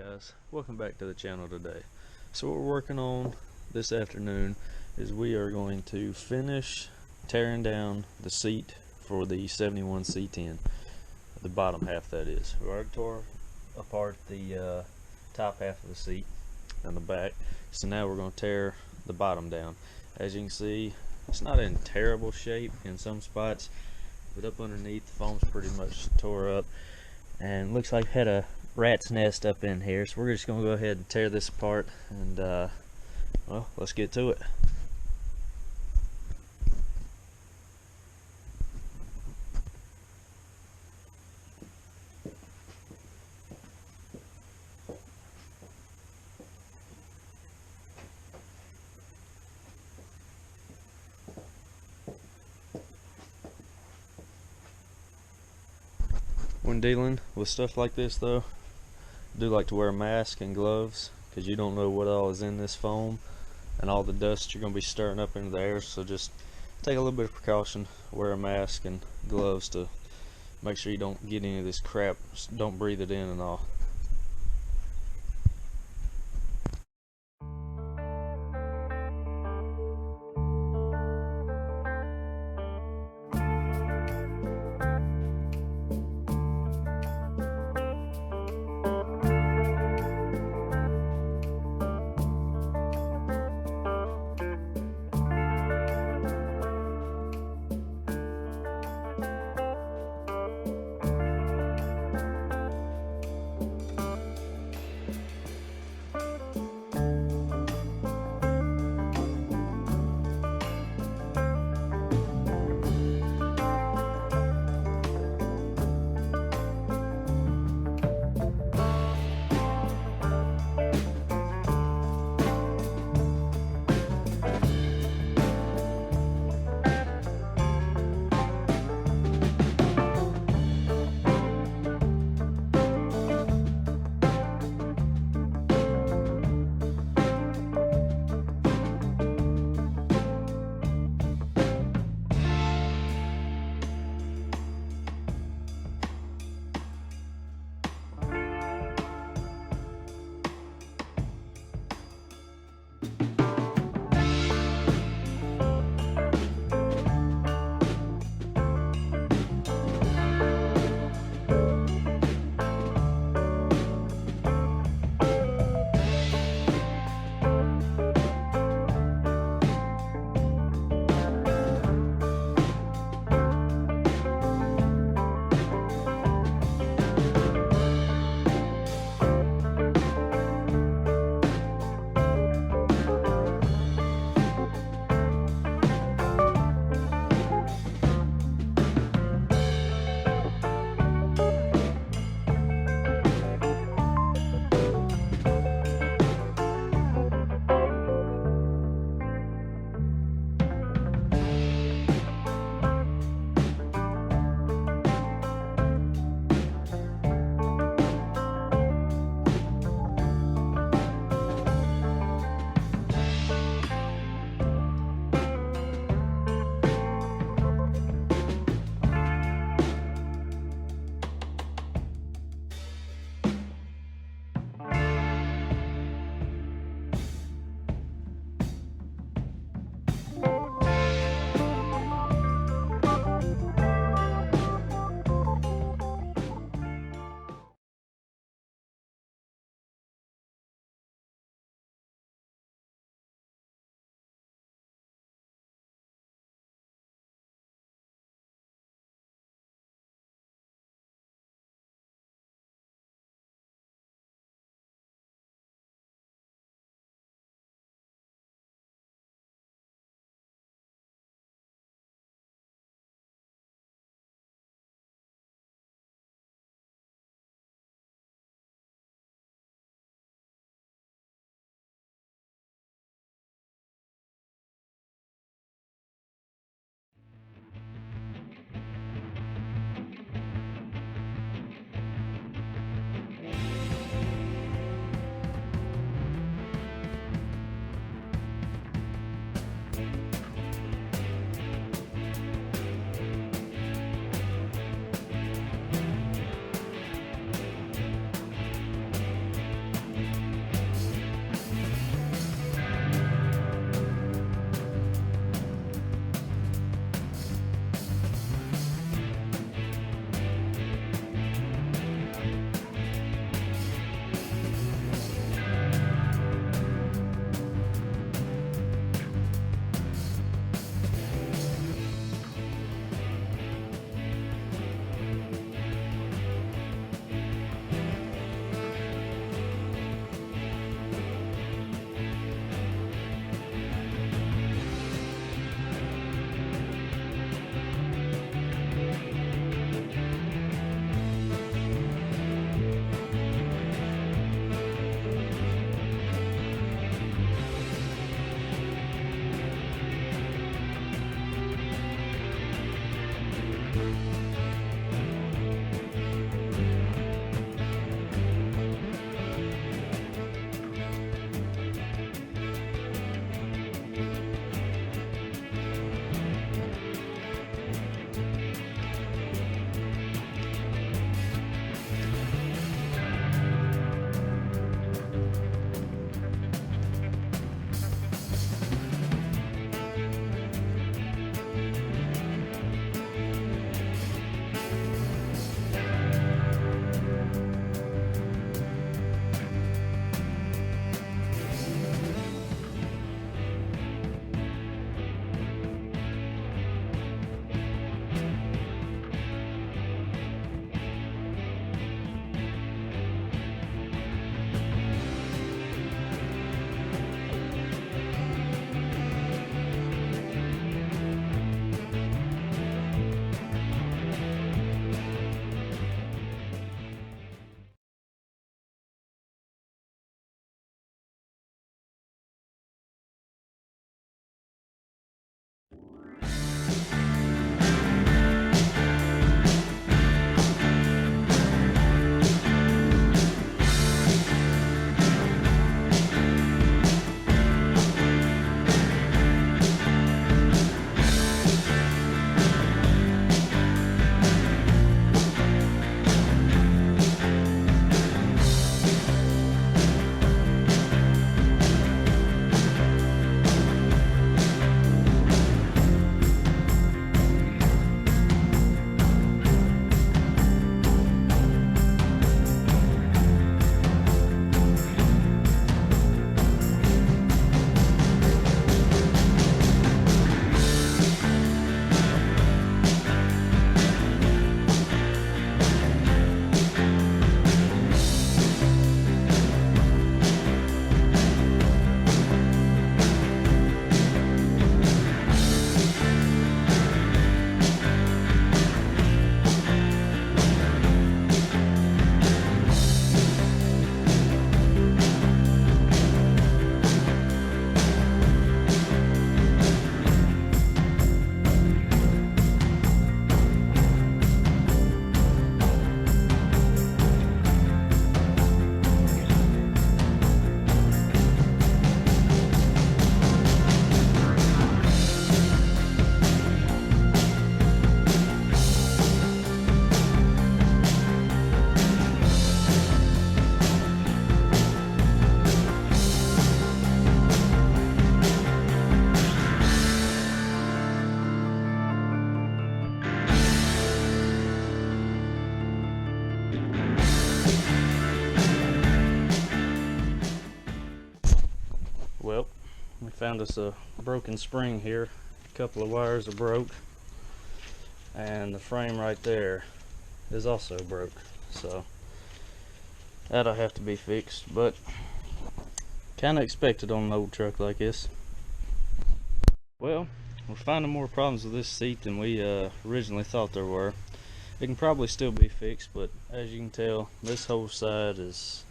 guys, welcome back to the channel today. So what we're working on this afternoon is we are going to finish tearing down the seat for the 71 C10, the bottom half that is. We already tore apart the top half of the seat and the back, so now we're going to tear the bottom down. As you can see, it's not in terrible shape in some spots, but up underneath the foam's pretty much tore up and looks like it had a rat's nest up in here, so we're just gonna go ahead and tear this apart and well, let's get to it. When dealing with stuff like this though, I do like to wear a mask and gloves because you don't know what all is in this foam and all the dust you're going to be stirring up into the air, so just take a little bit of precaution, wear a mask and gloves to make sure you don't get any of this crap, don't breathe it in and all. found us a broken spring here. A couple of wires are broke, and the frame right there is also broke, so that'll have to be fixed, but kind of expected on an old truck like this. Well, we're finding more problems with this seat than we originally thought there were. It can probably still be fixed, but as you can tell, this whole side it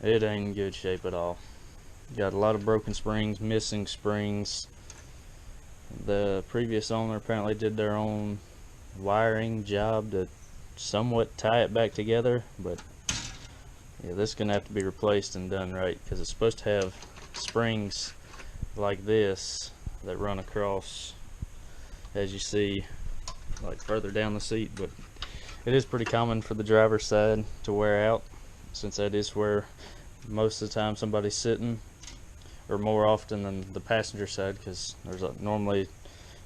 ain't in good shape at all. Got a lot of broken springs, missing springs. The previous owner apparently did their own wiring job to somewhat tie it back together, but yeah, this is gonna have to be replaced and done right, because it's supposed to have springs like this that run across, as you see, like further down the seat. But it is pretty common for the driver's side to wear out, since that is where most of the time somebody's sitting, or more often than the passenger side, because there's normally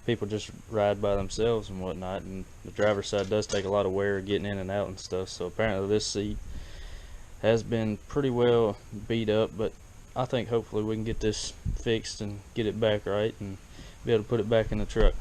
people just ride by themselves and whatnot, and the driver's side does take a lot of wear getting in and out and stuff. So apparently this seat has been pretty well beat up, but I think hopefully we can get this fixed and get it back right and be able to put it back in the truck.